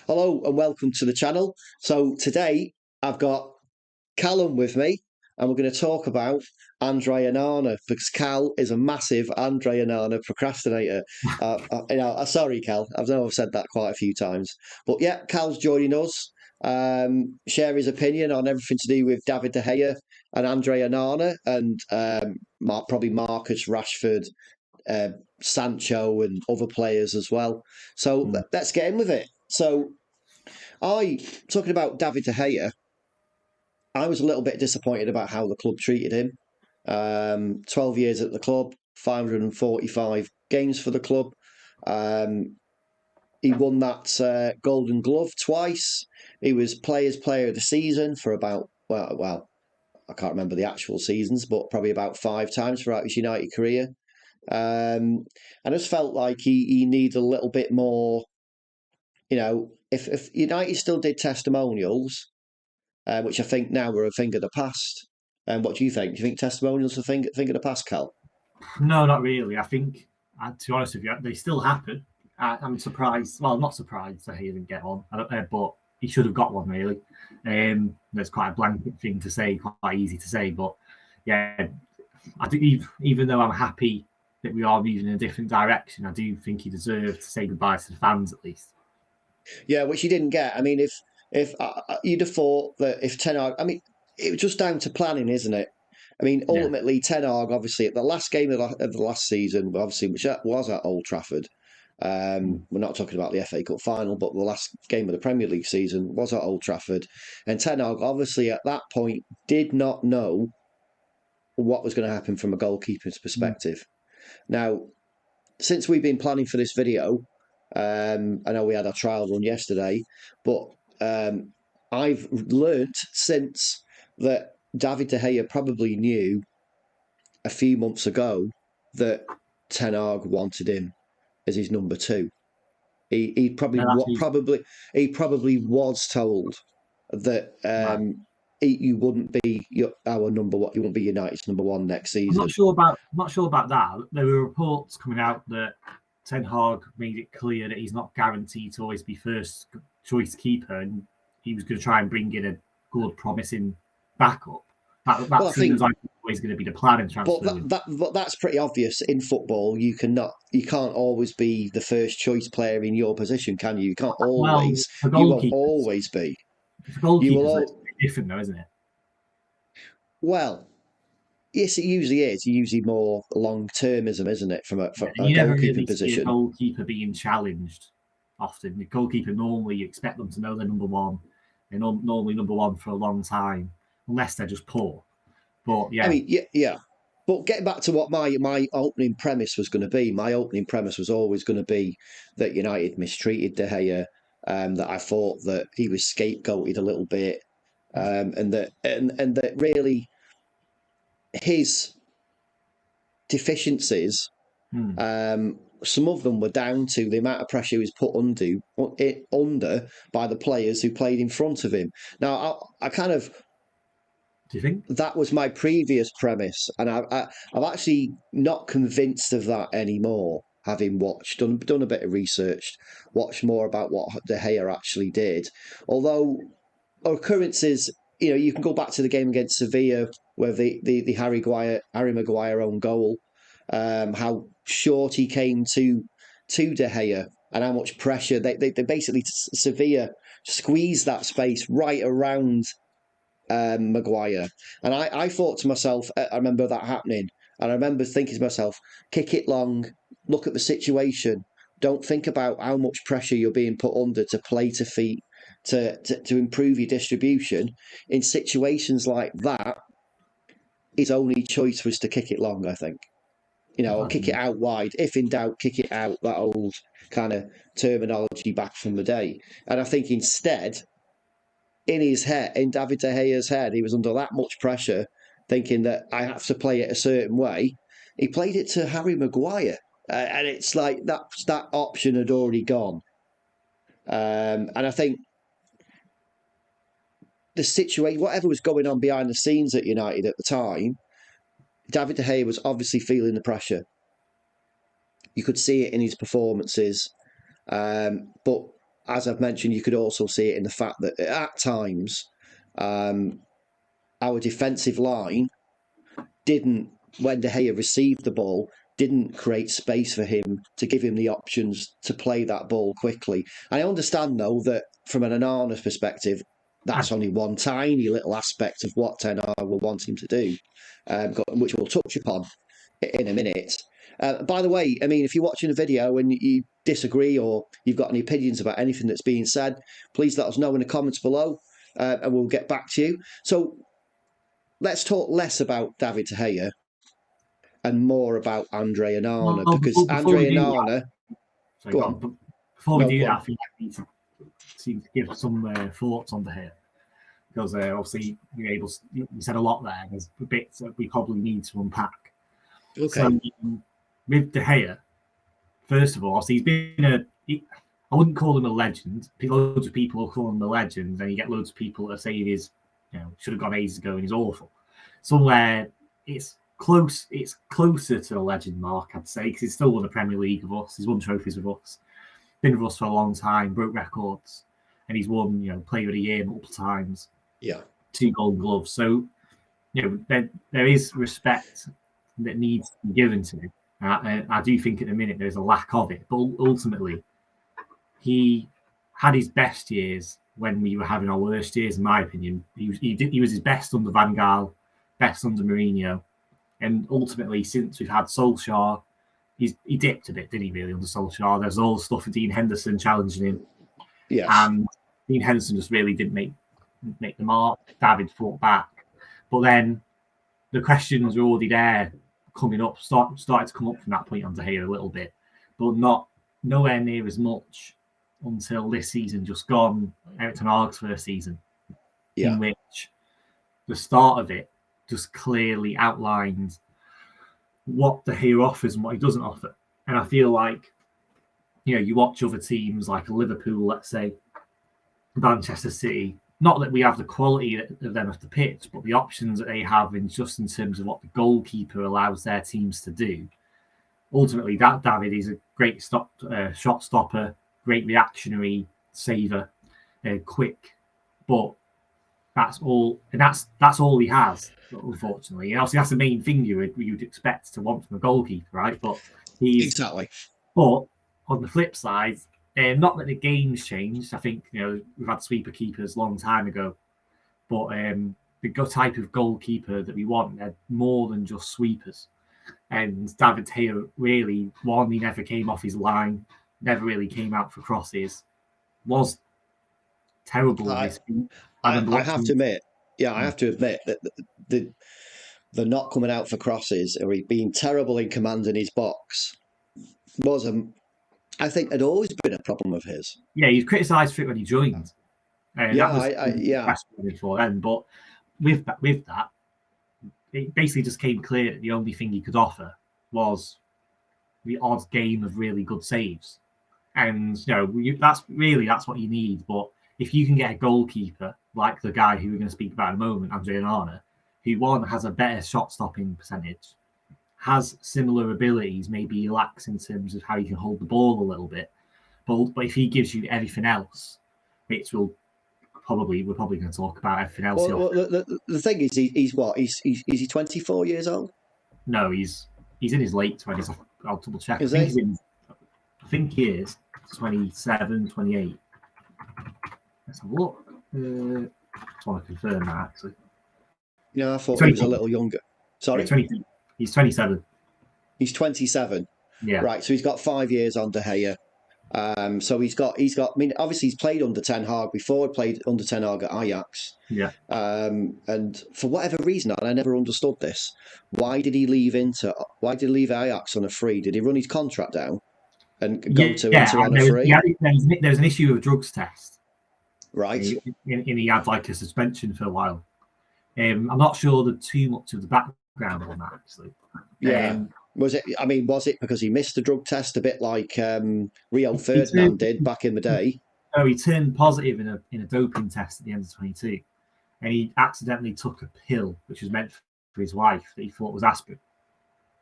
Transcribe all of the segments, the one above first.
Hello and welcome to the channel. So today I've got Callum with me and we're going to talk about Andre Onana because Cal is a massive Andre Onana procrastinator. Sorry, Cal, I know I've said that quite a few times. But yeah, Cal's joining us, share his opinion on everything to do with David De Gea and Andre Onana and probably Marcus Rashford, Sancho and other players as well. So let's get in with it. So talking about David De Gea, I was a little bit disappointed about how the club treated him. 12 years at the club, 545 games for the club. He won that Golden Glove twice. He was Players' Player of the Season for about, well, I can't remember the actual seasons, but probably about 5 times throughout his United career. I just felt like he needed a little bit more. If United still did testimonials, which I think now we're a thing of the past. And what do you think? Do you think testimonials are a thing of the past, Cal? No, not really. I think, to be honest with you, they still happen. I'm surprised. Well, not surprised that he didn't get one, but he should have got one, really. That's quite a blanket thing to say, quite easy to say. But yeah, I think even though I'm happy that we are moving in a different direction, I do think he deserved to say goodbye to the fans at least. Yeah, which he didn't get. I mean, if you'd have thought that if Ten Hag, I mean, it was just down to planning, isn't it? I mean, ultimately, Ten Hag, obviously, at the last game of the last season, obviously, which was at Old Trafford. We're not talking about the FA Cup final, but the last game of the Premier League season was at Old Trafford. And Ten Hag, obviously, at that point, did not know what was going to happen from a goalkeeper's perspective. Now, since we've been planning for this video, I know we had our trial run yesterday, but I've learnt since that David De Gea probably knew a few months ago that Ten Hag wanted him as his number 2. He probably was told that you wouldn't be our number one. You wouldn't be United's number 1 next season. I'm not sure about that. There were reports coming out that Ten Hag made it clear that he's not guaranteed to always be first choice keeper, and he was going to try and bring in a good, promising backup. That seems like always going to be the plan in transfer. But that's pretty obvious in football. You can't always be the first choice player in your position, can you? You can't always. You won't always be. For goalkeepers, it's different, though, isn't it? Well, yes, it usually is. Usually more long-termism, isn't it, from a you never goalkeeping really position? See a goalkeeper being challenged often. The goalkeeper, normally you expect them to know they're number 1. They're normally number 1 for a long time, unless they're just poor. But yeah, I mean, yeah. But getting back to what my opening premise was going to be, my opening premise was always going to be that United mistreated De Gea, that I thought that he was scapegoated a little bit, and that really his deficiencies, some of them were down to the amount of pressure he was put under by the players who played in front of him. Now, I kind of. Do you think that was my previous premise, and I'm actually not convinced of that anymore? Having done a bit of research, watched more about what De Gea actually did. Although occurrences, you can go back to the game against Sevilla where the Harry Maguire own goal, how short he came to De Gea, and how much pressure they basically Sevilla squeezed that space right around Maguire. And I thought to myself, I remember that happening, and I remember thinking to myself, kick it long, look at the situation, don't think about how much pressure you're being put under to play to feet, to improve your distribution. In situations like that, his only choice was to kick it long, I think. Or kick it out wide. If in doubt, kick it out, that old kind of terminology back from the day. And I think instead, in his head, in David De Gea's head, he was under that much pressure, thinking that I have to play it a certain way. He played it to Harry Maguire, and it's like that option had already gone. And I think the situation, whatever was going on behind the scenes at United at the time, David De Gea was obviously feeling the pressure. You could see it in his performances. But as I've mentioned, you could also see it in the fact that at times our defensive line didn't, when De Gea received the ball, didn't create space for him to give him the options to play that ball quickly. I understand, though, that from an Onana perspective, that's only one tiny little aspect of what Ten Hag will want him to do, which we'll touch upon in a minute. By the way, I mean, if you're watching a video and you disagree or you've got any opinions about anything that's being said, please let us know in the comments below, and we'll get back to you. So let's talk less about David De Gea and more about Andre Onana, Well, because before we Andre do Onana. that, Go on. before we No, do go that, I on. think I need to give some thoughts on the here, because obviously you said a lot there. There's bits that we probably need to unpack. Okay. So with De Gea, first of all, obviously I wouldn't call him a legend. Loads of people will call him a legend, and you get loads of people that say he is, should have gone ages ago and he's awful. Somewhere it's close. It's closer to the legend mark, I'd say, because he's still won the Premier League with us. He's won trophies with us. Been with us for a long time, broke records, and he's won, Player of the Year multiple times. Yeah. 2 Golden Gloves. So, there is respect that needs to be given to him. I do think at the minute there's a lack of it, but ultimately he had his best years when we were having our worst years, in my opinion. He was his best under Van Gaal, best under Mourinho, and ultimately since we've had Solskjaer, he dipped a bit, didn't he? Really under Solskjaer, there's all the stuff with Dean Henderson challenging him, Yes. and Dean Henderson just really didn't make the mark. David fought back, but then the questions were already there, coming up, started to come up from that point on De Gea a little bit, but nowhere near as much until this season just gone, Erik Ten Hag's first season, in which the start of it just clearly outlined what De Gea offers and what he doesn't offer. And I feel like, you watch other teams like Liverpool, let's say, Manchester City, not that we have the quality of them off the pitch, but the options that they have in terms of what the goalkeeper allows their teams to do. Ultimately, that David is a great shot stopper, great reactionary saver, quick, but that's all, and that's all he has, unfortunately. And obviously, that's the main thing you'd expect to want from a goalkeeper, right? But Exactly. But on the flip side, not that the game's changed. I think we've had sweeper keepers a long time ago, but the type of goalkeeper that we want, they're more than just sweepers. And David De Gea really, he never came off his line, never really came out for crosses, was terrible. I have to admit, that the not coming out for crosses or he being terrible in commanding his box was, I think, had always been a problem of his. Yeah, he was criticised for it when he joined. Yeah. Before then, but with that, it basically just came clear that the only thing he could offer was the odd game of really good saves, and that's what you need. But if you can get a goalkeeper like the guy who we're going to speak about in a moment, Andre Onana, who has a better shot stopping percentage, has similar abilities, maybe he lacks in terms of how he can hold the ball a little bit, but if he gives you everything else, which we're probably going to talk about everything else. Well, the thing is, he's what? Is he 24 years old? No, he's in his late 20s. I'll double check. Is I think he is 27, 28. Let's have a look. I just want to confirm that, actually. Yeah, I thought he was a little younger. Sorry? Yeah, he's 27. He's 27. Yeah. Right, so he's got 5 years on De Gea. So he's got. I mean, obviously he's played under Ten Hag before. He played under Ten Hag at Ajax. Yeah. And for whatever reason, and I never understood this. Why did he leave Ajax on a free? Did he run his contract down and go to Inter on a free? There was an issue with a drugs test. Right. And he had like a suspension for a while. I'm not sure that too much of the background on that, actually. Yeah. Was it because he missed the drug test, a bit like Rio Ferdinand did back in the day? No, he turned positive in a doping test at the end of 22, and he accidentally took a pill which was meant for his wife that he thought was aspirin.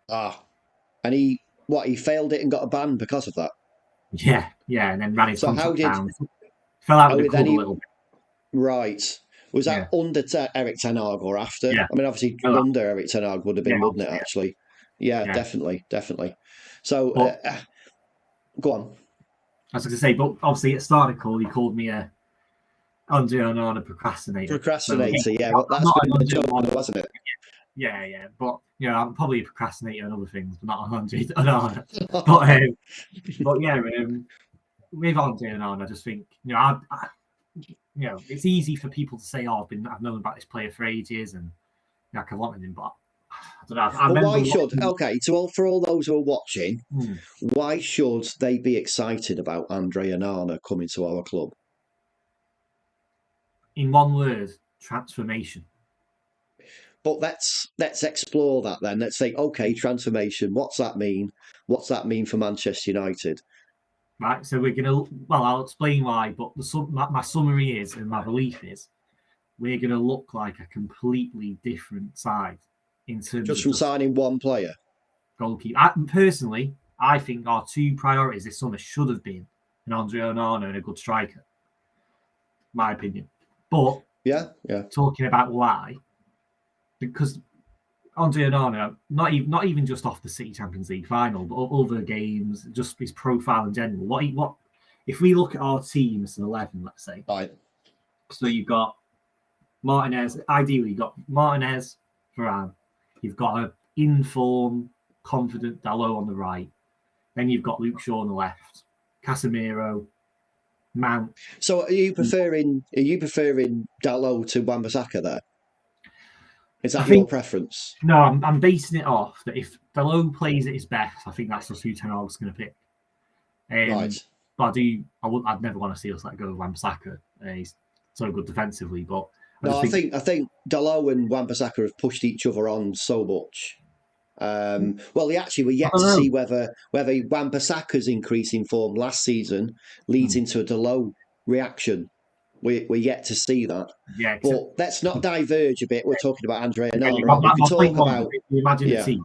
And he failed it and got a ban because of that. Yeah, and then ran his So contract down. Fell out with the club a little bit. Right. Was that under Erik Ten Hag or after? Yeah. I mean, obviously under Erik Ten Hag would have been, wouldn't it, actually? Yeah, definitely. So, but, go on. I was going to say, but obviously at start of the call, he called me a Andre Onana procrastinator. Yeah, well, that's been the joke, wasn't it? Yeah, but I'm probably a procrastinator on other things, but not on Andre Onana. but yeah, with Andre Onana, I just think it's easy for people to say, "Oh, I've known about this player for ages," and I can want him, but I don't know. But why should for all those who are watching, why should they be excited about Andre Onana coming to our club? In one word, transformation. But let's explore that then. Let's say, okay, transformation. What's that mean? What's that mean for Manchester United? Right, so we're gonna. Well, I'll explain why. But my summary is, and my belief is, we're gonna look like a completely different side in terms just from signing one player. Goalkeeper. Personally, I think our two priorities this summer should have been an Andre Onana and a good striker. My opinion. But talking about why, because Andre Onana, not even just off the City Champions League final, but other games, just his profile in general. What if we look at our team as an 11, let's say? Right. So you've got Martinez. Ideally, you've got Martinez, Varane. You've got an in-form, confident Dalot on the right. Then you've got Luke Shaw on the left, Casemiro, Mount. So are you preferring Dalot to Wan-Bissaka there? Is that your preference? No, I'm basing it off that if Dalot plays at his best, I think that's just who Ten Hag's going to pick. Right. But I'd never want to see us let go of Wan-Bissaka. He's so good defensively, but I think Dalot and Wan-Bissaka have pushed each other on so much. We're yet to see whether Wan-Bissaka's increasing form last season leads into a Dalot reaction. We're yet to see that. Yeah, but let's not diverge a bit. We're talking about Andre Onana. Imagine the team.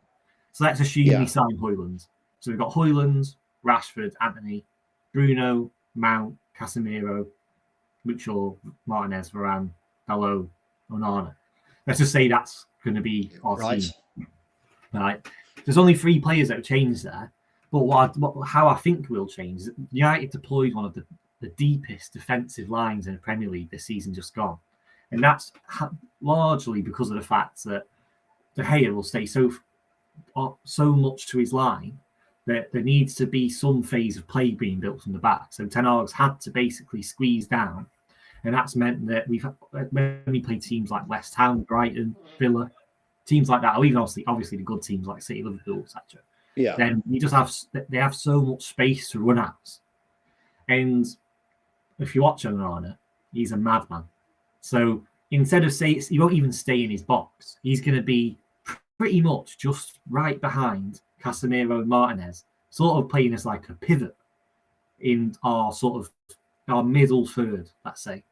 So let's assume we sign Højlund. So we've got Højlund, Rashford, Anthony, Bruno, Mount, Casemiro, Luke Shaw, Martinez, Varane, Dalot, Onana. Let's just say that's going to be our team. Right. There's only 3 players that have changed there. But how I think will change is United deployed one of the deepest defensive lines in the Premier League this season just gone. And that's largely because of the fact that De Gea will stay so much to his line that there needs to be some phase of play being built from the back. So Ten Hag's had to basically squeeze down. And that's meant that when we play teams like West Ham, Brighton, Villa, teams like that, or even obviously the good teams like City, Liverpool, etc. Then they have so much space to run at. And if you watch Onana, he's a madman. So instead of he won't even stay in his box. He's going to be pretty much just right behind Casemiro and Martinez, sort of playing as like a pivot in our middle third, let's say.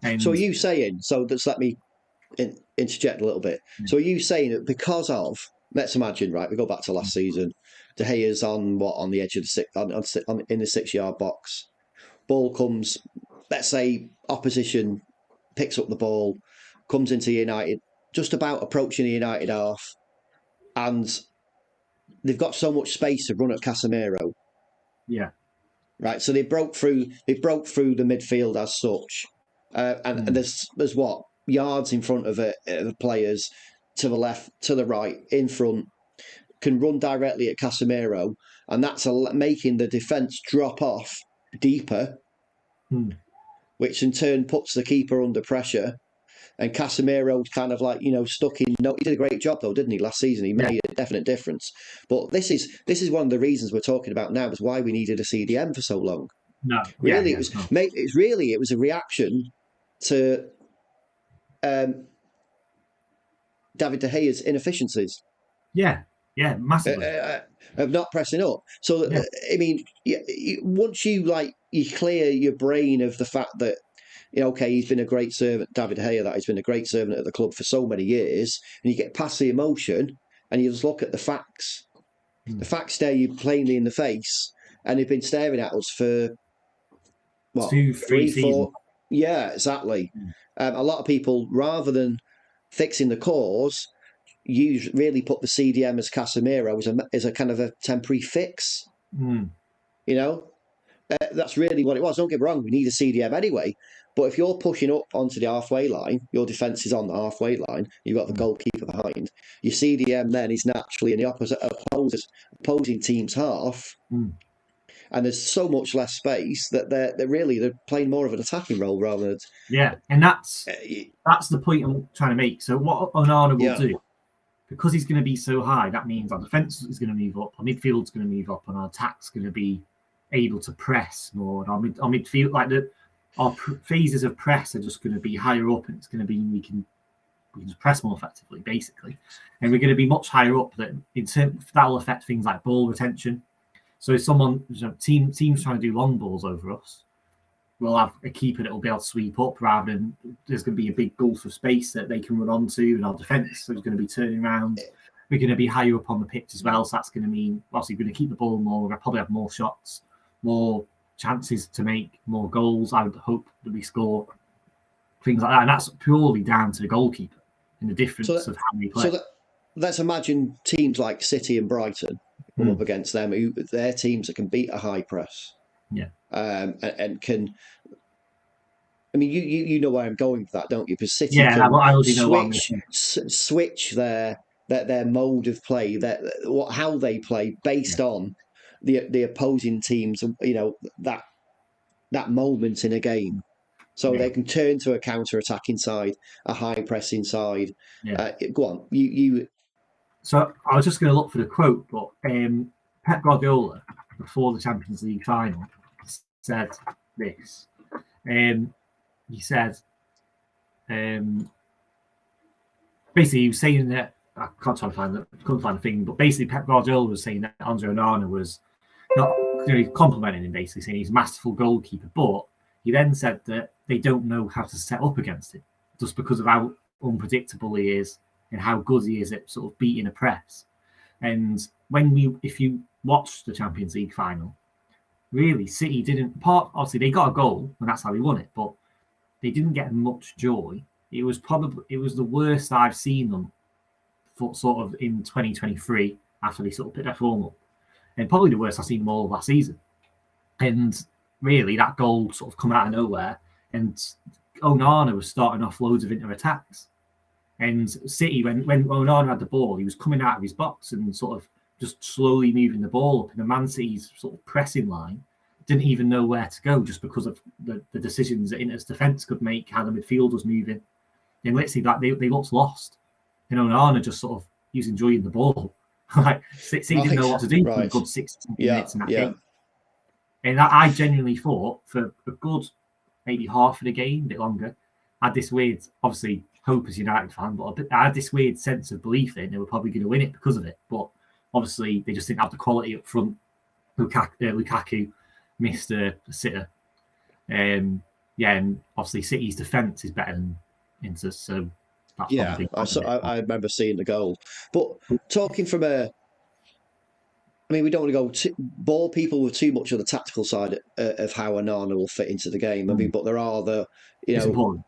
And so are you saying? So just let me interject a little bit. So are you saying that because of, let's imagine, right? We go back to last season. De Gea's on the edge of the in the 6-yard box. Ball comes, let's say opposition picks up the ball, comes into United, just about approaching the United half, and they've got so much space to run at Casemiro. Yeah. Right. So they broke through the midfield as such, and there's what yards in front of it, the players to the left, to the right, in front, can run directly at Casemiro, and that's making the defence drop off deeper, which in turn puts the keeper under pressure. And Casemiro's kind of like, stuck in. No, he did a great job though, didn't he? Last season, he made a definite difference. But this is one of the reasons we're talking about now, is why we needed a CDM for so long. No, really, it was a reaction to David De Gea's inefficiencies. Yeah, massively. Of not pressing up. So I mean, once you clear your brain of the fact that, he's been a great servant, David De Gea, that he's been a great servant at the club for so many years, and you get past the emotion and you just look at the facts. The facts stare you plainly in the face, and they've been staring at us for what, 2-3 3, 4? seasons. Yeah, exactly. A lot of people, rather than fixing the cause, really put the CDM as Casemiro as a kind of a temporary fix. Mm. You know, that's really what it was. Don't get me wrong, we need a CDM anyway. But if you're pushing up onto the halfway line, your defence is on the halfway line, you've got the goalkeeper behind, your CDM then is naturally in the opposing team's half. And there's so much less space that they're playing more of an attacking role rather than. Yeah, and that's the point I'm trying to make. So what Onana will do, because he's going to be so high, that means our defence is going to move up, our midfield's going to move up, and our attack's going to be able to press more. And our midfield, like our phases of press are just going to be higher up, and it's going to be we can just press more effectively, basically. And we're going to be much higher up. That will affect things like ball retention. So if teams trying to do long balls over us, we'll have a keeper that will be able to sweep up rather than there's going to be a big gulf of space that they can run onto, and our defence is going to be turning around. We're going to be higher up on the pitch as well, so that's going to mean obviously we're going to keep the ball more. We'll probably have more shots, more chances to make, more goals. I would hope that we score things like that, and that's purely down to the goalkeeper and the difference of how we play. So let's imagine teams like City and Brighton come up against them, they're teams that can beat a high press. And can. I mean, you know where I'm going with that, don't you? Because City can switch their mode of play, how they play based on the opposing teams. You know, that moment in a game, so they can turn to a counter-attacking side, a high pressing side. Go on, you. So I was just going to look for the quote, but Pep Guardiola, before the Champions League final, said this. He said, basically, he was saying that I couldn't find the thing, but basically, Pep Guardiola was saying that Andre Onana was not complimenting him, basically saying he's a masterful goalkeeper. But he then said that they don't know how to set up against him just because of how unpredictable he is and how good he is at sort of beating a press. And if you watch the Champions League final, really, City obviously they got a goal and that's how they won it, but they didn't get much joy. It was the worst I've seen them for sort of in 2023 after they sort of put their form up, and probably the worst I've seen them all last season. And really, that goal sort of come out of nowhere, and Onana was starting off loads of inter-attacks. And City, when Onana had the ball, he was coming out of his box and sort of just slowly moving the ball up. And the Man City's sort of pressing line didn't even know where to go just because of the decisions that Inter's defence could make, how the midfield was moving. And literally, they looked lost. And Onana just sort of, he was enjoying the ball. Like, City didn't know what to do for a good 60 minutes in that game. And I genuinely thought for a good maybe half of the game, a bit longer, I had this weird, obviously, hope as a United fan, but I had this weird sense of belief that they were probably going to win it because of it. But obviously, they just didn't have the quality up front. Lukaku missed a sitter. And obviously, City's defence is better than Inter's. So that's I remember seeing the goal. But talking from we don't want to go bore people with too much of the tactical side of how Onana will fit into the game. I mean, but there are it's important.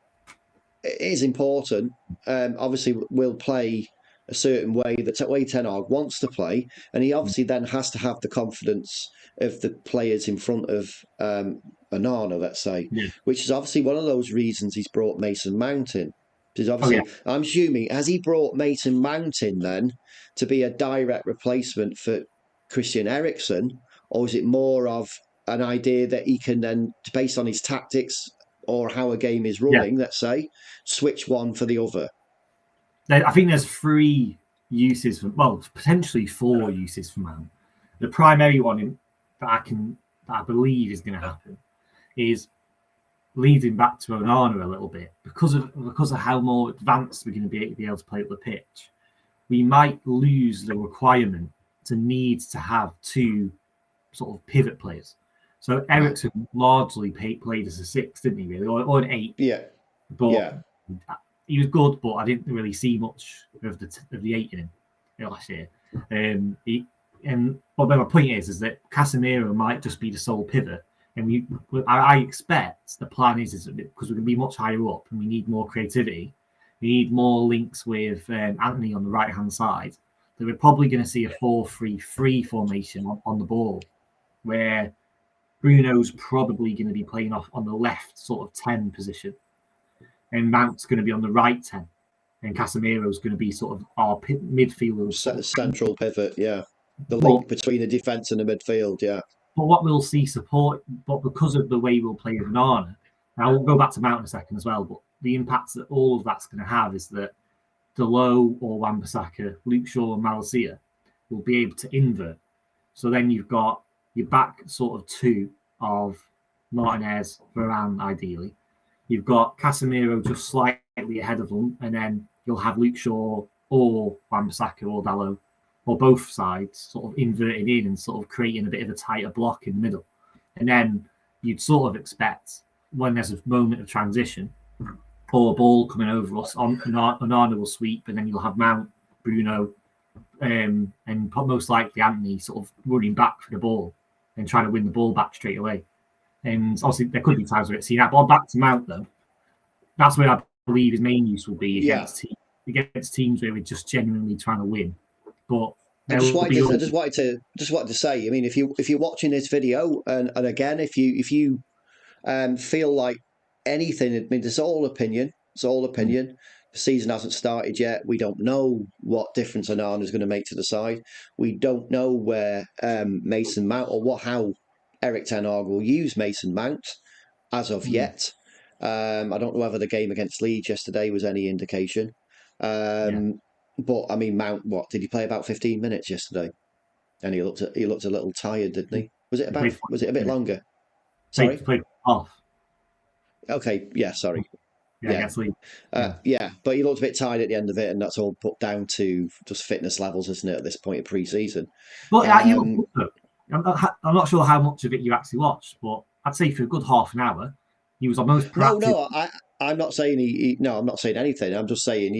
It is important. Obviously, we'll play a certain way that way Ten Hag wants to play, and he obviously then has to have the confidence of the players in front of Onana, let's say, which is obviously one of those reasons he's brought Mason Mount in. Because obviously, I'm assuming, has he brought Mason Mount in then to be a direct replacement for Christian Eriksen, or is it more of an idea that he can then, based on his tactics or how a game is running, let's say, switch one for the other? I think there's 3 uses, potentially 4 uses for Mount. The primary one that I believe is going to happen is leading back to Onana a little bit because of how more advanced we're going to be able to play up the pitch. We might lose the requirement to need to have 2 sort of pivot players. So Eriksen largely played as a 6, didn't he? Really, or an 8. Yeah, but he was good, but I didn't really see much of the 8 in him last year. but my point is that Casemiro might just be the sole pivot, and I expect the plan is that because we're going to be much higher up and we need more creativity, we need more links with Anthony on the right hand side. That we're probably going to see a 4-3-3 formation on the ball, where Bruno's probably going to be playing off on the left sort of 10 position, and Mount's going to be on the right 10, and Casemiro's going to be sort of our midfielder. Central pivot, yeah. The But link between the defence and the midfield, yeah. But what we'll see but because of the way we'll play with Onana, now we'll go back to Mount in a second as well, but the impact that all of that's going to have is that Delo or Wan-Bissaka, Luke Shaw and Malacia will be able to invert. So then you've got your back sort of two of Martinez, Varane, ideally. You've got Casemiro just slightly ahead of them, and then you'll have Luke Shaw or Wan-Bissaka or Dalot, or both sides, sort of inverted in and sort of creating a bit of a tighter block in the middle. And then you'd sort of expect, when there's a moment of transition, or a ball coming over us, Onana will sweep, and then you'll have Mount, Bruno, and most likely Anthony sort of running back for the ball and trying to win the ball back straight away. And obviously there could be times where it's seen that. But back to Mount though, that's where I believe his main use will be against teams where we're just genuinely trying to win. But I just wanted to say, I mean, if you're watching this video, and again, if you feel like anything, I mean, it's all opinion. It's all opinion. The season hasn't started yet. We don't know what difference Onana is going to make to the side. We don't know where Mason Mount or how Erik Ten Hag will use Mason Mount as of yet. I don't know whether the game against Leeds yesterday was any indication. But I mean, Mount, what did he play about 15 minutes yesterday? And he looked a little tired, didn't he? Was it a bit longer? Sorry, played off. Okay, yeah, sorry. Yeah. But he looked a bit tired at the end of it, and that's all put down to just fitness levels, isn't it, at this point of pre-season? But I'm not sure how much of it you actually watched, but I'd say for a good half an hour, he was almost proactive. No, I'm not saying I'm not saying anything. I'm just saying,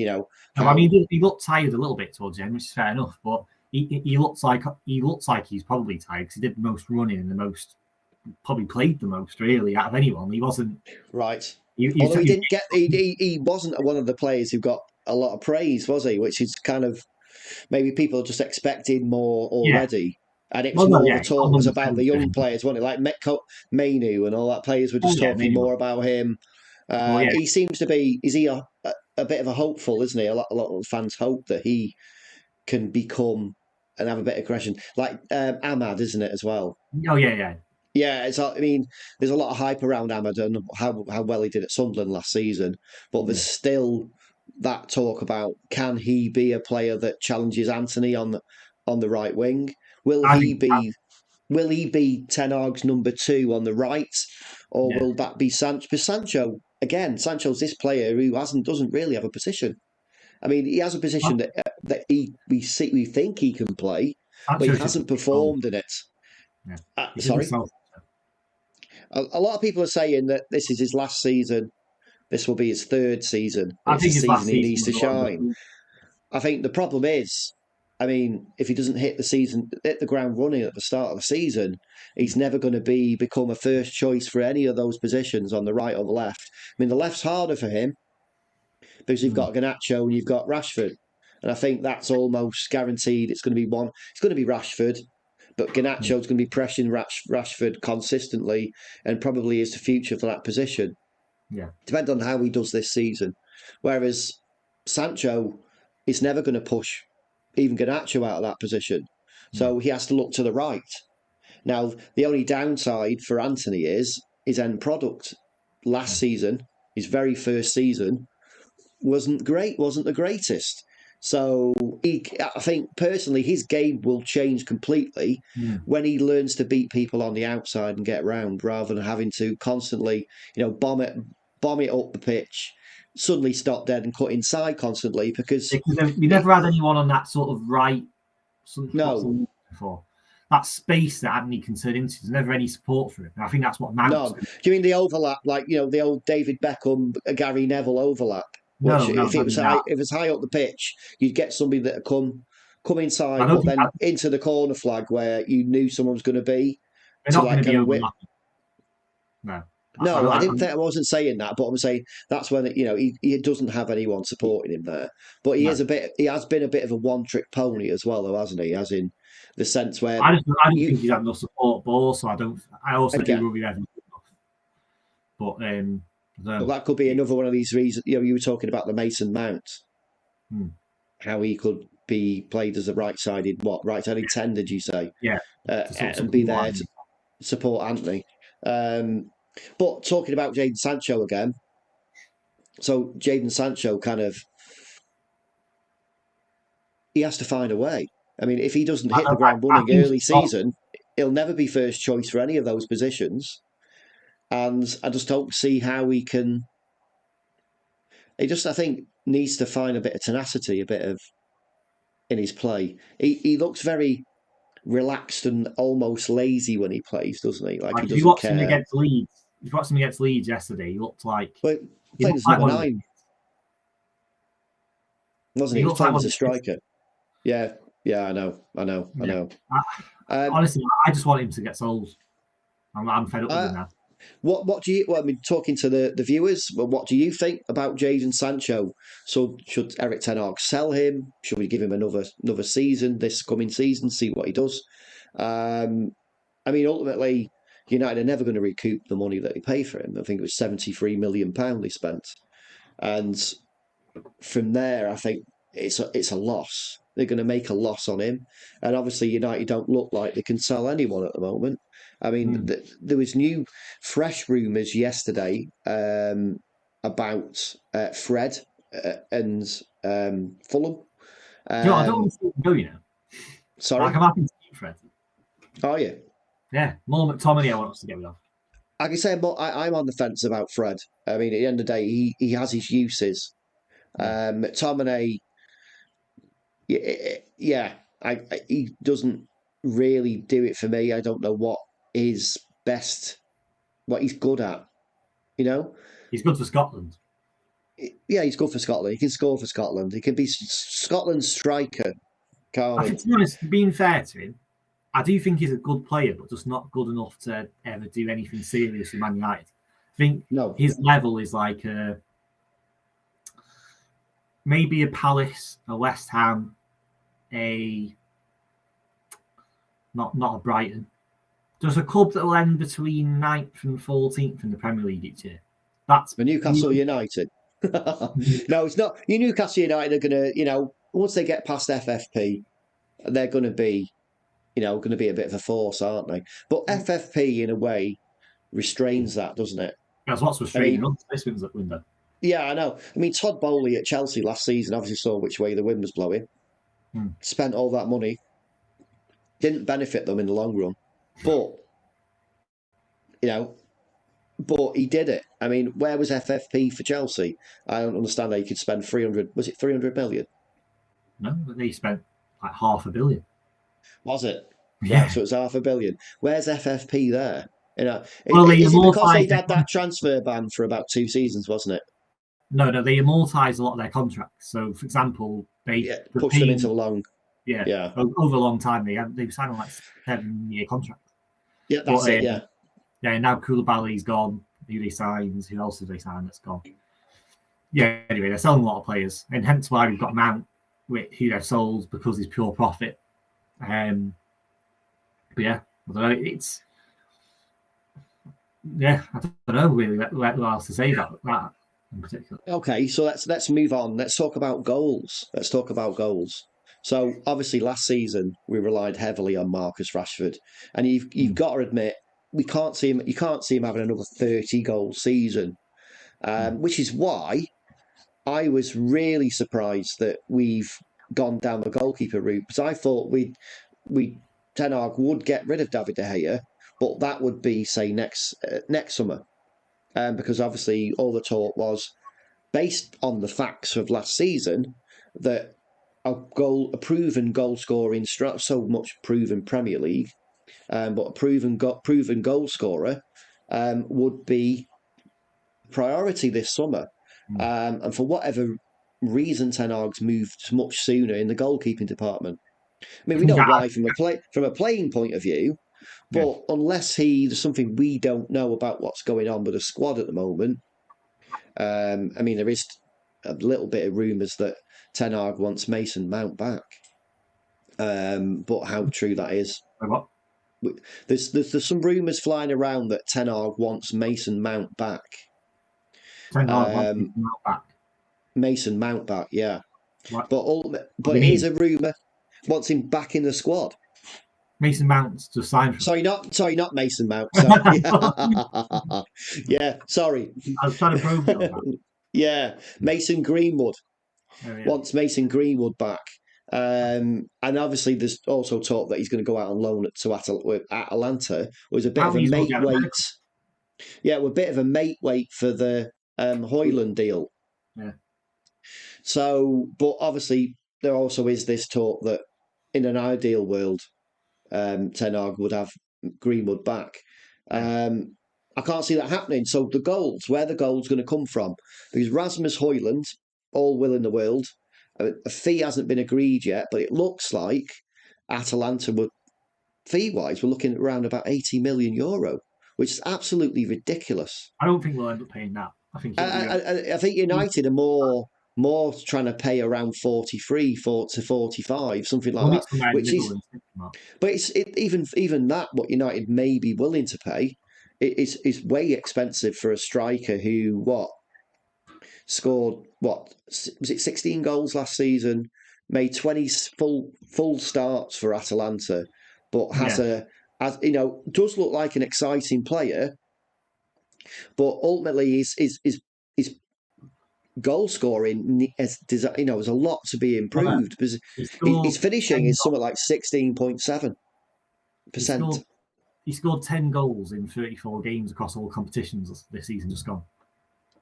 I mean, he looked tired a little bit towards the end, which is fair enough. But he looks like he's probably tired because he did the most running and probably played the most really out of anyone. He wasn't right. Although he wasn't one of the players who got a lot of praise, was he? Which is kind of maybe people just expected more already. Yeah. And it was the talk was about the young players, wasn't it? Like Mainu and all that players were just talking more about him. He seems to be. Is he a bit of a hopeful, isn't he? A lot of fans hope that he can become and have a bit of aggression, like Ahmad, isn't it as well? Oh yeah. Yeah, I mean, there's a lot of hype around Ahmad and how well he did at Sunderland last season, but there's still that talk about can he be a player that challenges Anthony on the right wing? Will he be Ten Hag's number 2 on the right, or will that be Sancho? Because Sancho's this player who doesn't really have a position. I mean, he has a position that we think he can play, but he hasn't performed in it. Yeah. Sorry. A lot of people are saying that this is his last season. This will be his 3rd season. It's the season he needs to shine. I think the problem is, I mean, if he doesn't hit the ground running at the start of the season, he's never going to become a first choice for any of those positions on the right or the left. I mean, the left's harder for him because you've got Garnacho and you've got Rashford. And I think that's almost guaranteed. It's going to be It's going to be Rashford. But Garnacho's going to be pressing Rashford consistently and probably is the future for that position. Yeah. Depends on how he does this season. Whereas Sancho is never going to push even Garnacho out of that position. So he has to look to the right. Now, the only downside for Anthony is his end product. Last season, his very first season, wasn't the greatest. So I think personally his game will change completely when he learns to beat people on the outside and get round, rather than having to constantly, bomb it up the pitch, suddenly stop dead and cut inside constantly because we never had anyone on that sort of right. No. Before. That space that Anthony can turn into, there's never any support for him. And I think that's what Mount. No. Do you mean the overlap, like the old David Beckham, Gary Neville overlap? No, if it was high up the pitch, you'd get somebody that come come I inside, don't but think then into the corner flag where you knew someone was going to be they're to not going like to be kind of whip. overlapping. No, No, I didn't think I wasn't saying that, but I'm saying that's when he doesn't have anyone supporting him there. But he is no. a bit. He has been a bit of a one-trick pony as well, though, hasn't he? As in the sense where I don't you think he's had enough support, but also I don't. I also do again. worry that. But But that could be another one of these reasons. You were talking about the Mason Mount, hmm. how he could be played as a right-sided 10, did you say? Yeah, And be there to support Anthony. But talking about Jadon Sancho again, so Jadon Sancho he has to find a way. I mean, if he doesn't hit the ground I running think early he's got. season, he'll never be first choice for any of those positions. And I just don't see how he can. I think, needs to find a bit of tenacity, a bit of in his play. He looks very relaxed and almost lazy when he plays, doesn't he? Like he If you doesn't watched him care. against Leeds, if you watched him against Leeds yesterday, But he playing looked as like number one of the, 9, wasn't he? he He was looked like playing one as of a the, striker. Yeah, yeah, I yeah. know. Um, Honestly, I just want him to get sold. I'm fed up with him uh, now. what do you? Well, I mean, talking to the viewers, well, what do you think about Jadon Sancho? So should Erik Ten Hag sell him? Should we give him another season, this coming season, see what he does? I mean, ultimately, United are never going to recoup the money that they pay for him. I think it was £73 million they spent, and from there, I think it's a loss. They're going to make a loss on him, and obviously United don't look like they can sell anyone at the moment. I mean, Mm. there was fresh rumours yesterday about Fred and Fulham. I don't want Um, to see him go. Like sorry, I'm happy to keep Fred. are you? Yeah, more McTominay I want us to get rid of. Like I say, I'm on the fence about Fred. I mean, at the end of the day, he has his uses. Yeah. McTominay, yeah, he doesn't really do it for me. I don't know what he's good at. You know, He's good for Scotland. yeah, he's good for Scotland. He can score for Scotland. He can be Scotland's striker, can't I he? think, to be honest, being fair to him, I do think he's a good player, but just not good enough to ever do anything serious with Man United. I think No, his level is like maybe a Palace, a West Ham, a not a Brighton. Just a club that will end between 9th and 14th in the Premier League each year. That's for Newcastle United. No, it's not. You Newcastle United are going to, once they get past FFP, they're going to be, going to be a bit of a force, aren't they? But FFP, in a way, restrains that, doesn't it? that's what's I frustrating mean, us this window. yeah, I know. I mean, Todd Bowley at Chelsea last season obviously saw which way the wind was blowing, Hmm. spent all that money, didn't benefit them in the long run. But, you know, but he did it. I mean, where was FFP for Chelsea? I don't understand how you could spend 300, was it 300 million? No, but they spent like $500 million. Was it? Right, Yeah. so it's £500 million. Where's FFP there? Well, they Is it because amortise they'd had that transfer ban for about 2 seasons, wasn't it? no, they amortise a lot of their contracts. So, for example, Yeah, the pushed them into paying, a long. yeah, Yeah, over a long time they were signing like 7-year contracts. yeah, that's But it. Yeah, yeah, now Koulibaly's gone. Who they signed? Who else have they signed that's gone? Yeah, anyway, they're selling a lot of players, and hence why we've got Mount, who they've sold because he's pure profit. But yeah, I don't know. I don't know really what else to say about that in particular. okay, so let's move on. Let's talk about goals. Let's talk about goals. So obviously last season we relied heavily on Marcus Rashford, and you've Mm. got to admit we can't see him. You can't see him having another 30 goal season, Mm. which is why I was really surprised that we've gone down the goalkeeper route because I thought we Ten Hag would get rid of David De Gea, but that would be say next summer, because obviously all the talk was based on the facts of last season that a proven goal scoring, so much proven Premier League, but a proven goal scorer would be priority this summer. Mm. And for whatever reason, Ten Hag's moved much sooner in the goalkeeping department. I mean, I we think know why from a playing point of view, yeah. but unless there's something we don't know about what's going on with the squad at the moment. I mean, there is a little bit of rumours that Ten Hag wants Mason Mount back, but how true that is. What? There's some rumours flying around that Ten Hag wants Mason Mount back. Ten Hag wants Mason Mount back. Mason Mount back, yeah. What? But it is a rumour. Wants him back in the squad. Mason Mount's just signed for. Not Mason Mount. Sorry. Yeah, sorry. I was trying to probe you on that. Yeah, Mason Greenwood. Oh, yeah. Wants Mason Greenwood back. And obviously, there's also talk that he's going to go out on loan to Atalanta. Was a bit of a mate weight. Yeah, a bit of a mate weight for the Højlund deal. Yeah. So, but obviously, there also is this talk that in an ideal world, Ten Hag would have Greenwood back. I can't see that happening. So where the goals going to come from? Because Rasmus Højlund, all will in the world, a fee hasn't been agreed yet, but it looks like Atalanta would, fee-wise, we're looking at around about 80 million euro, which is absolutely ridiculous. I don't think we'll end up paying that. I think United are more trying to pay around 43 to 45, something like that. Which is, but even that, what United may be willing to pay, is way expensive for a striker who scored was it 16 goals last season, made 20 full starts for Atalanta, but does look like an exciting player, but ultimately his goal scoring has a lot to be improved because his finishing is something like 16.7%. He scored 10 goals in 34 games across all competitions this season just gone.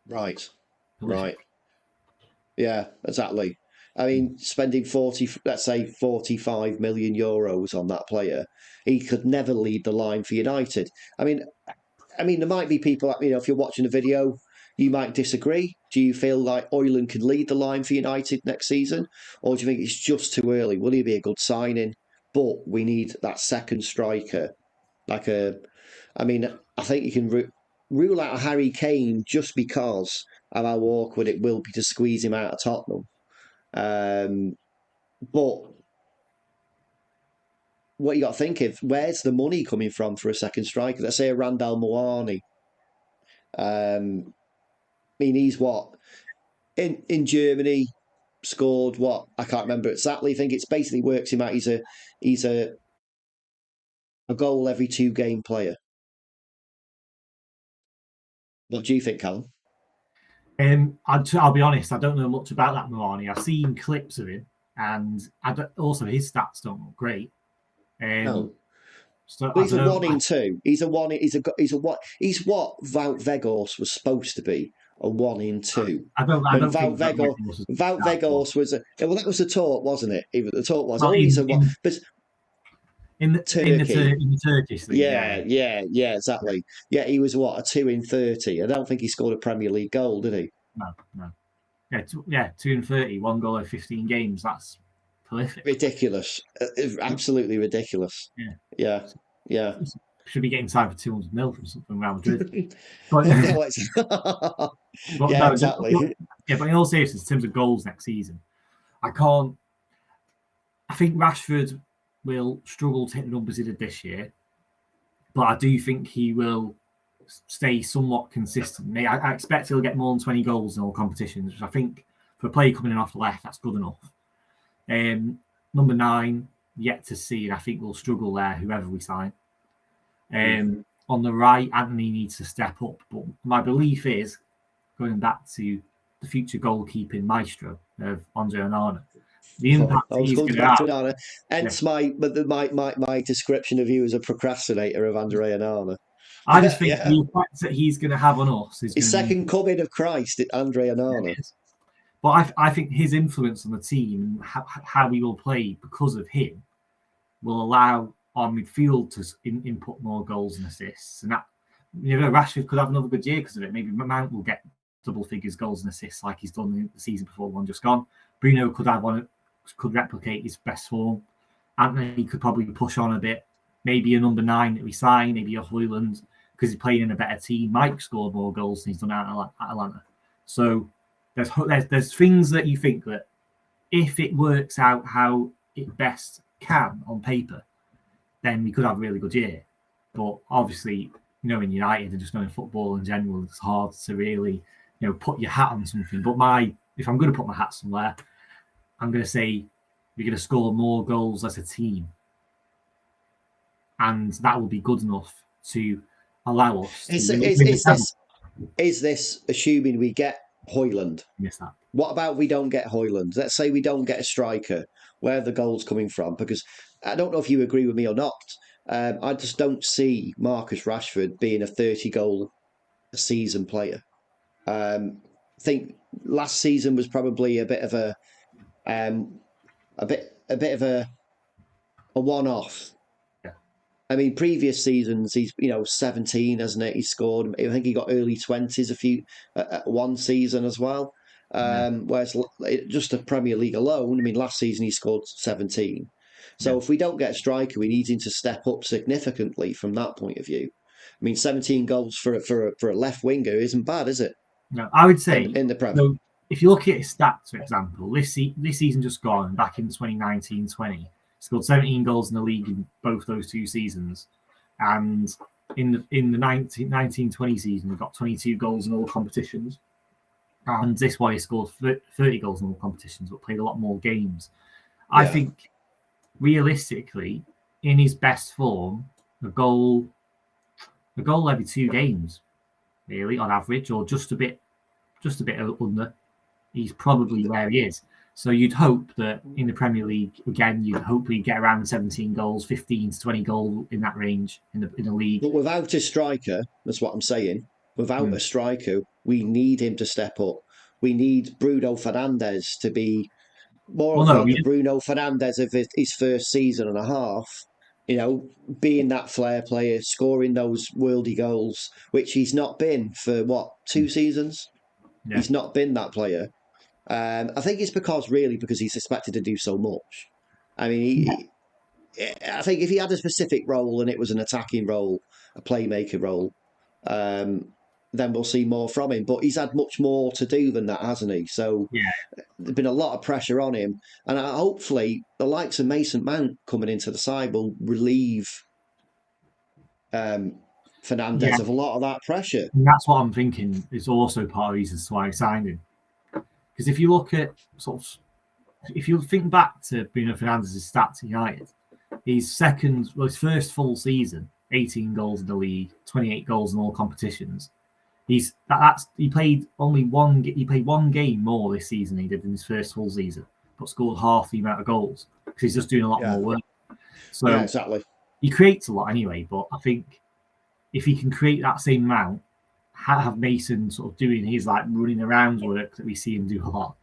Right. Yeah, exactly. I mean, spending 45 million euros on that player, he could never lead the line for United. I mean, there might be people, if you're watching a video, you might disagree. Do you feel like Højlund could lead the line for United next season? Or do you think it's just too early? Will he be a good signing? But we need that second striker. I think you can rule out a Harry Kane just because of how awkward it will be to squeeze him out of Tottenham. But what you got to think of, where's the money coming from for a second striker? Let's say a Randall Moani. He's in Germany scored I can't remember exactly. I think it's basically works him out. He's a goal every 2 game player. What do you think, Callum? I'll be honest, I don't know much about that Moani. I've seen clips of him, and also his stats don't look great. No. So he's a 1 in 2. He's what Wout Weghorst was supposed to be, a 1 in 2. I don't think Wout Weghorst was that was the talk, wasn't it? Even the talk was in the Turkish league. Yeah, exactly. Yeah, he was a 2 in 30. I don't think he scored a Premier League goal, did he? No. Yeah, 2 in 30, 1 goal in 15 games. That's prolific. Ridiculous. Absolutely ridiculous. Yeah. Should be getting signed for 200 mil from something around Madrid. Exactly. But in all seriousness, in terms of goals next season, I think Rashford will struggle to hit the numbers he did this year, but I do think he will stay somewhat consistent. I expect he'll get more than 20 goals in all competitions, which I think for a player coming in off the left, that's good enough. Number 9, yet to see, and I think we'll struggle there, whoever we sign. On the right, Anthony needs to step up, but my belief is, going back to the future goalkeeping maestro of Andre Onana, the impact he's going to have. Hence my description of you as a procrastinator of Andre Onana. I just think the impact that he's going to have on us is his second coming of Christ, Andre Onana. But I think his influence on the team and how we will play because of him will allow our midfield to input more goals and assists. And that, Rashford could have another good year because of it. Maybe Mount will get double figures goals and assists like he's done the season before one just gone. Bruno could replicate his best form. Anthony could probably push on a bit. Maybe a number 9 that we sign, maybe a Højlund, because he's playing in a better team. Mike scored more goals than he's done at Atlanta. So there's things that you think that if it works out how it best can on paper, then we could have a really good year. But obviously, in United and just knowing football in general, it's hard to really, put your hat on something. But if I'm going to put my hat somewhere, I'm going to say we're going to score more goals as a team. And that will be good enough to allow us to Is this assuming we get Højlund? miss that. What about we don't get Højlund? Let's say we don't get a striker. Where are the goals coming from? Because I don't know if you agree with me or not. I just don't see Marcus Rashford being a 30-goal a season player. I think last season was probably a bit of a one-off. Yeah. I mean, previous seasons he's 17, hasn't it? He scored. I think he got early 20s one season as well. Whereas just the Premier League alone, I mean, last season he scored 17. So if we don't get a striker, we need him to step up significantly from that point of view. I mean, 17 goals for a left winger isn't bad, is it? No, I would say in the Premier. So if you look at his stats, for example, this season just gone, back in 2019-20, scored 17 goals in the league in both those 2 seasons, and in the 19-20 season, we got 22 goals in all competitions. And this one, he scored 30 goals in all competitions, but played a lot more games. I think, realistically, in his best form, a goal every 2 games, really, on average, or just a bit under, he's probably where he is. So you'd hope that in the Premier League, again, you'd hopefully get around 17 goals, 15 to 20 goals in that range in the league. But without a striker, that's what I'm saying. Without a striker, we need him to step up. We need Bruno Fernandes to be more the Bruno Fernandes of his first season and a half. Being that flair player, scoring those worldy goals, which he's not been for 2 seasons. Yeah. He's not been that player. I think it's because he's expected to do so much. I mean, I think if he had a specific role and it was an attacking role, a playmaker role, then we'll see more from him. But he's had much more to do than that, hasn't he? So there's been a lot of pressure on him. And hopefully the likes of Mason Mount coming into the side will relieve Fernandes of a lot of that pressure. And that's what I'm thinking is also part of the reasons why I signed him. Because if you look at if you think back to Bruno Fernandes' stats at United, his first full season, 18 goals in the league, 28 goals in all competitions. He played one game more this season than he did in his first full season, but scored half the amount of goals because he's just doing a lot more work. So exactly. He creates a lot anyway, but I think if he can create that same amount, have Mason sort of doing his running around work that we see him do a lot,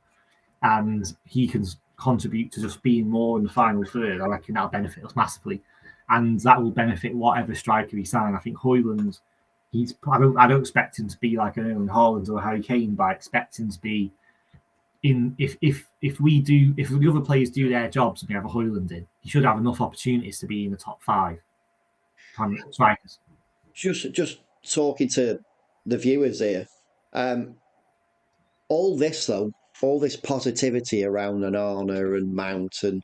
and he can contribute to just being more in the final third, I reckon that'll benefit us massively, and that will benefit whatever striker we sign. I think Højlund, I don't expect him to be like an Erling Haaland or Harry Kane, but I expect him to be in. If the other players do their jobs and we have a Højlund in, he should have enough opportunities to be in the top 5 strikers. Just talking to the viewers here, all this positivity around Onana and Mount and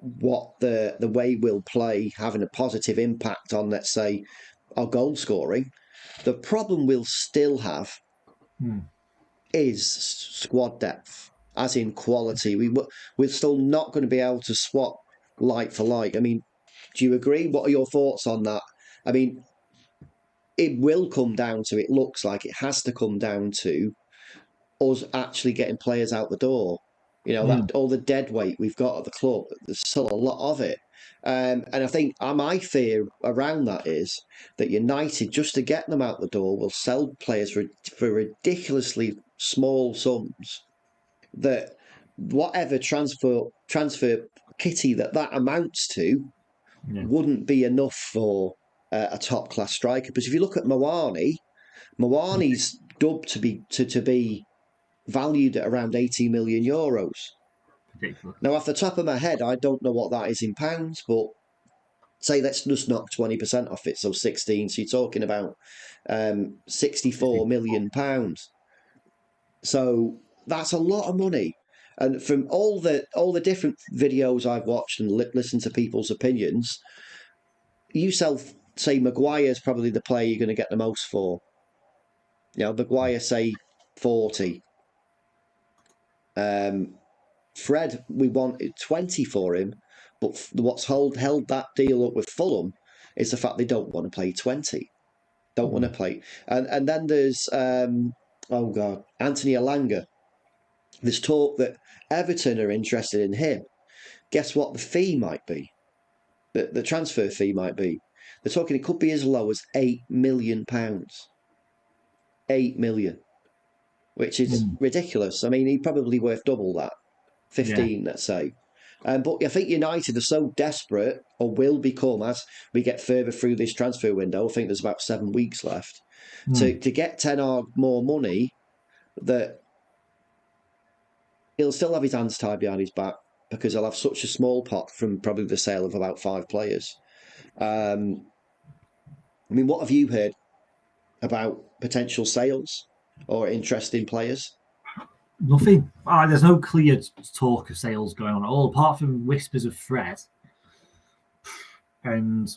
what the way we'll play having a positive impact on, let's say, our goal scoring. The problem we'll still have is squad depth, as in quality. We're still not going to be able to swap like for like. I mean, do you agree? What are your thoughts on that? I mean, it will come down to, it looks like it has to come down to us actually getting players out the door. That all the dead weight we've got at the club, there's still a lot of it. And I think my fear around that is that United, just to get them out the door, will sell players for ridiculously small sums. That whatever transfer kitty that amounts to wouldn't be enough for a top class striker. Because if you look at Mawani's dubbed to be valued at around 80 million euros. ridiculous. Now, off the top of my head, I don't know what that is in pounds, but say let's just knock 20% off it, so 16. So you're talking about £64 million. So that's a lot of money. And from all the different videos I've watched and listened to people's opinions, you say Maguire's probably the player you're going to get the most for. Maguire say 40. Fred, we wanted 20 for him, but what's held that deal up with Fulham is the fact they don't want to play 20. Don't want to play. And then there's Anthony Alanga. There's talk that Everton are interested in him. Guess what the fee might be? The transfer fee might be. They're talking it could be as low as £8 million. 8 million, which is ridiculous. I mean, he's probably worth double that. 15, let's say. But I think United are so desperate, or will become as we get further through this transfer window. I think there's about 7 weeks left to get Ten Hag more money, that he'll still have his hands tied behind his back because he'll have such a small pot from probably the sale of about 5 players. I mean, what have you heard about potential sales or interest in players? Nothing. There's no clear talk of sales going on at all, apart from whispers of Fred and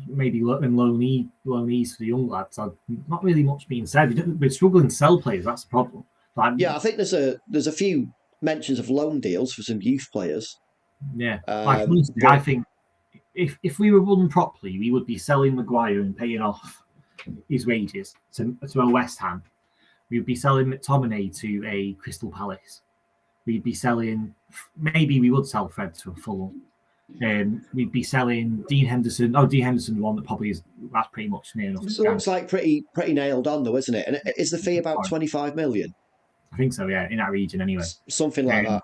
maybe loanees for the young lads. Not really much being said. We're struggling to sell players. That's the problem. I think there's a few mentions of loan deals for some youth players. Yeah, honestly, I think if we were run properly, we would be selling Maguire and paying off his wages to a West Ham. We'd be selling McTominay to a Crystal Palace. We'd be selling, maybe we would sell Fred to a Fulham. We'd be selling Dean Henderson. Dean Henderson, the one that probably is, that's pretty much near enough. It looks like pretty nailed on though, isn't it? And is the fee about 25 million? I think so, yeah, in that region anyway. Something like that.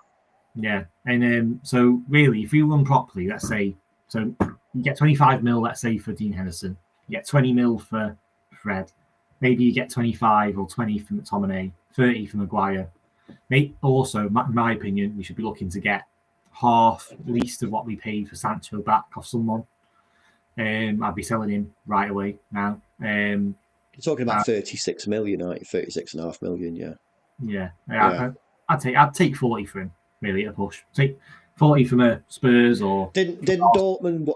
Yeah, and so really, if we run properly, let's say, so you get 25 mil, let's say, for Dean Henderson, you get 20 mil for Fred, maybe you get 25 or 20 for McTominay, 30 for Maguire. Also, in my opinion, we should be looking to get half, at least, of what we paid for Sancho back off someone. I'd be selling him right away now. You're talking about 36 million, aren't you? 36.5 million, yeah. Yeah. I'd take 40 for him, really, at a push. Take 40 from a Spurs or didn't Dortmund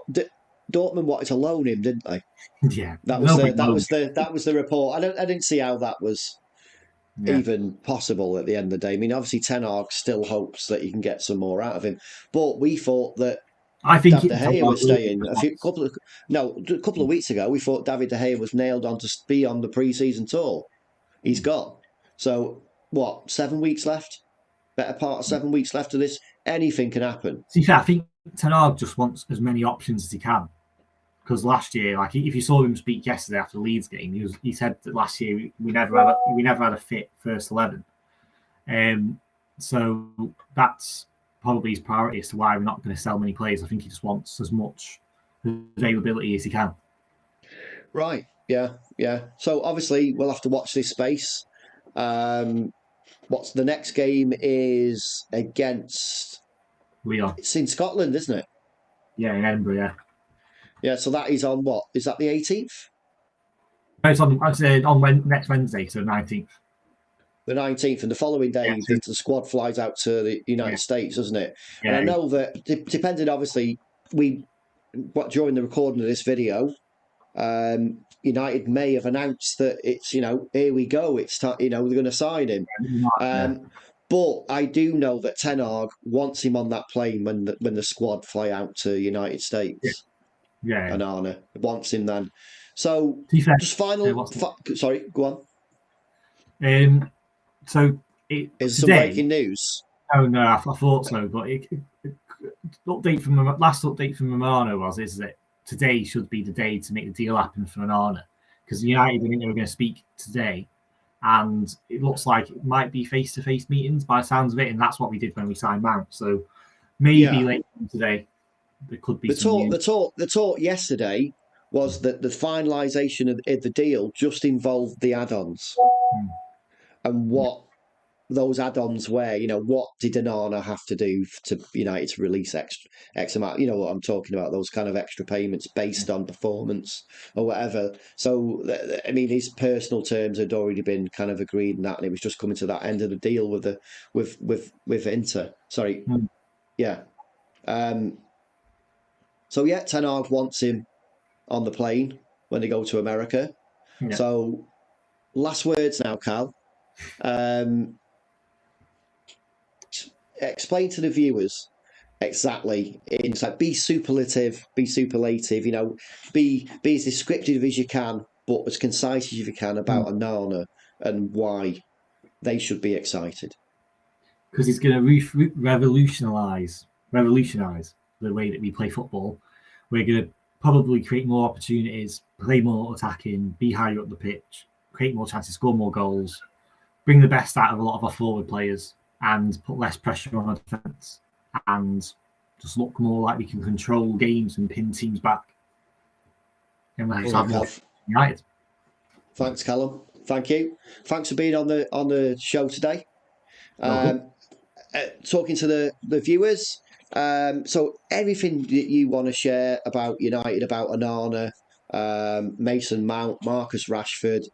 wanted to loan him, didn't they? Yeah, that was the report. I didn't see how that was even possible at the end of the day. I mean, obviously Ten Hag still hopes that you can get some more out of him, but we thought that David De Gea was staying. A couple of weeks ago, we thought David De Gea was nailed on to be on the pre-season tour. He's gone. So what? 7 weeks left. Better part of 7 weeks left of this. Anything can happen. See, I think Ten Hag just wants as many options as he can. Because last year, like if you saw him speak yesterday after the Leeds game, he said that last year we never had a fit first 11. So that's probably his priority as to why we're not going to sell many players. I think he just wants as much availability as he can. Right. Yeah. So obviously we'll have to watch this space. What's the next game is against? It's in Scotland, isn't it? Yeah, in Edinburgh. Yeah. Yeah. So that is on what? Is that the 18th? No, it's on next Wednesday, so 19th. The 19th, and the following day, the squad flies out to the United States, doesn't it? Yeah. And I know that depending, obviously, during the recording of this video, United may have announced that it's, here we go. It's time, they're going to sign him. But I do know that Ten Hag wants him on that plane when the squad fly out to United States. Yeah. Onana wants him then. So just final. Sorry, go on. So is some breaking news? Oh no, I thought so. But last update from Romano is that today should be the day to make the deal happen for Onana, because United didn't know we were going to speak today, and it looks like it might be face-to-face meetings by the sounds of it, and that's what we did when we signed Mount. So maybe later today there could be the talk yesterday was that the finalisation of the deal just involved the add-ons, and what those add-ons where, what did Onana have to do to United to release X amount? You know what I'm talking about? Those kind of extra payments based on performance or whatever. So, I mean, his personal terms had already been kind of agreed in that, and it was just coming to that end of the deal with Inter. Sorry, yeah. So yeah, Ten Hag wants him on the plane when they go to America. Yeah. So, last words now, Cal. Explain to the viewers exactly. It's like be superlative, be superlative. Be as descriptive as you can, but as concise as you can about Onana and why they should be excited. Because it's going to revolutionise the way that we play football. We're going to probably create more opportunities, play more attacking, be higher up the pitch, create more chances, score more goals, bring the best out of a lot of our forward players, and put less pressure on our defence, and just look more like we can control games and pin teams back. And we'll have more United. Thanks, Callum. Thank you. Thanks for being on the show today. Talking to the viewers. So everything that you want to share about United, about Onana, Mason Mount, Marcus Rashford,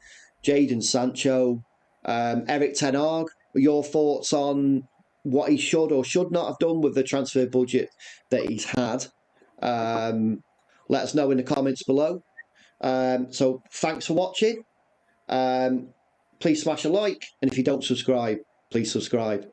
Jadon Sancho, Erik Ten Hag, your thoughts on what he should or should not have done with the transfer budget that he's had. Let us know in the comments below. So thanks for watching. Please smash a like, and if you don't subscribe, please subscribe.